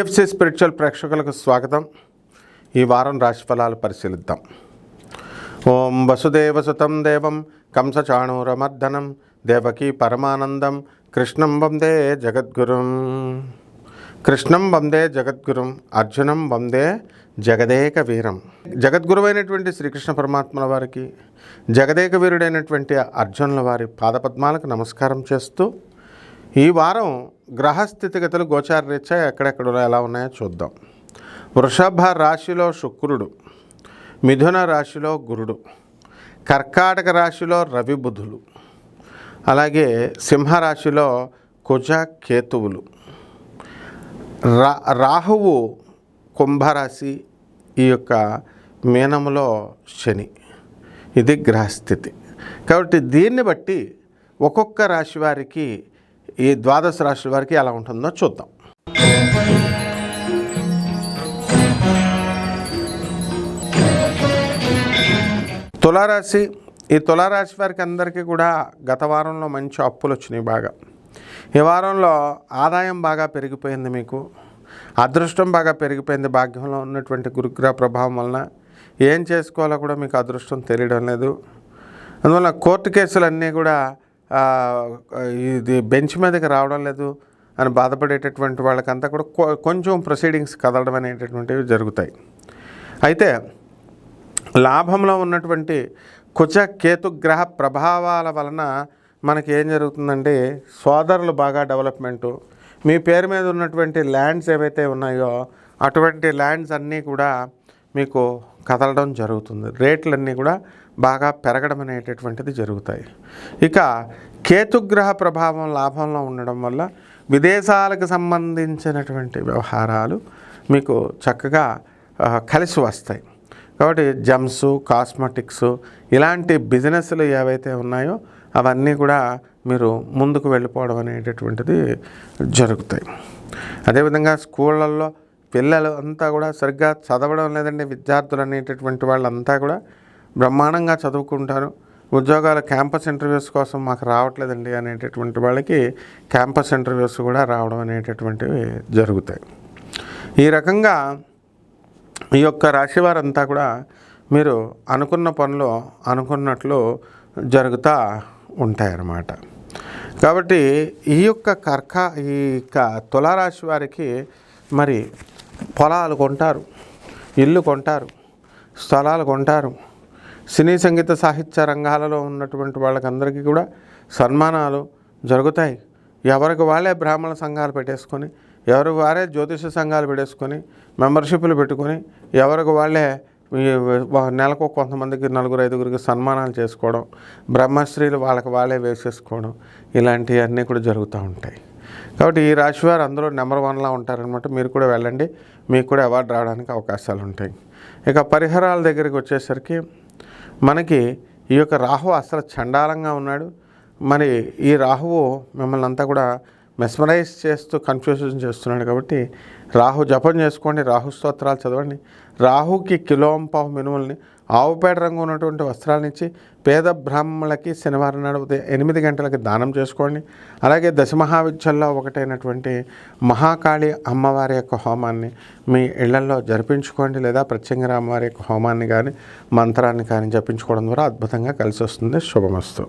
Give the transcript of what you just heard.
PFC spiritual ప్రేక్షకులకు స్వాగతం. ఈ వారం రాశి ఫలాలు పరిశీలిద్దాం. ఓం వసుదేవసుతం దేవం కంసచాణూరమర్దనం దేవకీ పరమానందం కృష్ణం వందే జగద్గురుం. కృష్ణం వందే జగద్గురుం, అర్జునం వందే జగదేక వీరం. జగద్గురువైనటువంటి శ్రీకృష్ణ పరమాత్మల వారికి, జగదేక వీరుడైనటువంటి అర్జునుల వారి పాదపద్మాలకు నమస్కారం చేస్తూ ఈ వారం గ్రహస్థితిగతులు గోచారరీత్యా ఎక్కడెక్కడ ఎలా ఉన్నాయో చూద్దాం. వృషభ రాశిలో శుక్రుడు, మిథున రాశిలో గురుడు, కర్కాటక రాశిలో రవి బుధులు, అలాగే సింహరాశిలో కుజ కేతువులు, రాహువు కుంభరాశి, ఈ యొక్క మీనములో శని. ఇది గ్రహస్థితి. కాబట్టి దీన్ని బట్టి ఒక్కొక్క రాశి వారికి, ఈ ద్వాదశ రాశుల వారికి ఎలా ఉంటుందో చూద్దాం. తులారాశి. ఈ తులారాశి వారికి అందరికీ కూడా గత వారంలో మంచి అప్పులు వచ్చినాయి బాగా. ఈ వారంలో ఆదాయం బాగా పెరిగిపోయింది, మీకు అదృష్టం బాగా పెరిగిపోయింది. భాగ్యంలో ఉన్నటువంటి గురుగ్రహ ప్రభావం వలన ఏం చేసుకోవాలో కూడా మీకు అదృష్టం తెలియడం లేదు. అందువల్ల కోర్టు కేసులన్నీ కూడా ఇది బెంచ్ మీదకి రావడం లేదు అని బాధపడేటటువంటి వాళ్ళకంతా కూడా కొంచెం ప్రొసీడింగ్స్ కదలడం అనేటటువంటివి జరుగుతాయి. అయితే లాభంలో ఉన్నటువంటి కుజ కేతుగ్రహ ప్రభావాల వలన మనకి ఏం జరుగుతుందంటే, సోదరులు బాగా డెవలప్మెంటు, మీ పేరు మీద ఉన్నటువంటి ల్యాండ్స్ ఏవైతే ఉన్నాయో అటువంటి ల్యాండ్స్ అన్నీ కూడా మీకు కదలడం జరుగుతుంది. రేట్లన్నీ కూడా బాగా పెరగడం అనేటటువంటిది జరుగుతాయి. ఇక కేతుగ్రహ ప్రభావం లాభంలో ఉండడం వల్ల విదేశాలకు సంబంధించినటువంటి వ్యవహారాలు మీకు చక్కగా కలిసి వస్తాయి. కాబట్టి జమ్స్, కాస్మెటిక్స్ ఇలాంటి బిజినెస్లు ఏవైతే ఉన్నాయో అవన్నీ కూడా మీరు ముందుకు వెళ్ళిపోవడం అనేటటువంటిది జరుగుతాయి. అదేవిధంగా స్కూళ్ళల్లో పిల్లలు అంతా కూడా సరిగ్గా చదవడం లేదండి. విద్యార్థులు అనేటటువంటి వాళ్ళంతా కూడా బ్రహ్మాండంగా చదువుకుంటారు. ఉద్యోగాల క్యాంపస్ ఇంటర్వ్యూస్ కోసం మాకు రావట్లేదండి అనేటటువంటి వాళ్ళకి క్యాంపస్ ఇంటర్వ్యూస్ కూడా రావడం అనేటటువంటివి జరుగుతాయి. ఈ రకంగా ఈ యొక్క రాశి వారంతా కూడా మీరు అనుకున్న పనులు అనుకున్నట్లు జరుగుతూ ఉంటాయన్నమాట. కాబట్టి ఈ యొక్క తులారాశి వారికి మరి పొలాలు కొంటారు, ఇల్లు కొంటారు, స్థలాలు కొంటారు. సినీ సంగీత సాహిత్య రంగాలలో ఉన్నటువంటి వాళ్ళకందరికీ కూడా సన్మానాలు జరుగుతాయి. ఎవరికి వాళ్ళే బ్రాహ్మణ సంఘాలు పెట్టేసుకొని, ఎవరికి వారే జ్యోతిష సంఘాలు పెట్టేసుకొని, మెంబర్షిప్లు పెట్టుకొని, ఎవరికి వాళ్ళే నెలకు కొంతమందికి 4-5 సన్మానాలు చేసుకోవడం, బ్రహ్మశ్రీలు వాళ్ళకి వాళ్ళే వేసేసుకోవడం, ఇలాంటివన్నీ కూడా జరుగుతూ ఉంటాయి. కాబట్టి ఈ రాశివారు అందరూ నెంబర్ 1లా ఉంటారనమాట. మీరు కూడా వెళ్ళండి, మీకు కూడా అవార్డు రావడానికి అవకాశాలు ఉంటాయి. ఇక పరిహారాల దగ్గరికి వచ్చేసరికి మనకి ఈ యొక్క రాహువు అసలు చండాలంగా ఉన్నాడు. మరి ఈ రాహువు మిమ్మల్ని అంతా కూడా మెస్మరైజ్ చేస్తూ కన్ఫ్యూజన్ చేస్తున్నాడు. కాబట్టి రాహు జపం చేసుకోండి, రాహు స్తోత్రాలు చదవండి. రాహుకి కిలోంపావు మినుముల్ని, ఆవుపేడ రంగు ఉన్నటువంటి వస్త్రాలనిచ్చి పేద బ్రాహ్మణులకి శనివారం నాడు ఉదయం 8 గంటలకి దానం చేసుకోండి. అలాగే దశమహావిద్యల్లో ఒకటైనటువంటి మహాకాళి అమ్మవారి యొక్క హోమాన్ని మీ ఇళ్లలో జరిపించుకోండి. లేదా ప్రత్యంగర అమ్మవారి యొక్క హోమాన్ని కానీ మంత్రాన్ని కానీ జపించుకోవడం ద్వారా అద్భుతంగా కలిసి వస్తుంది. శుభమస్తు.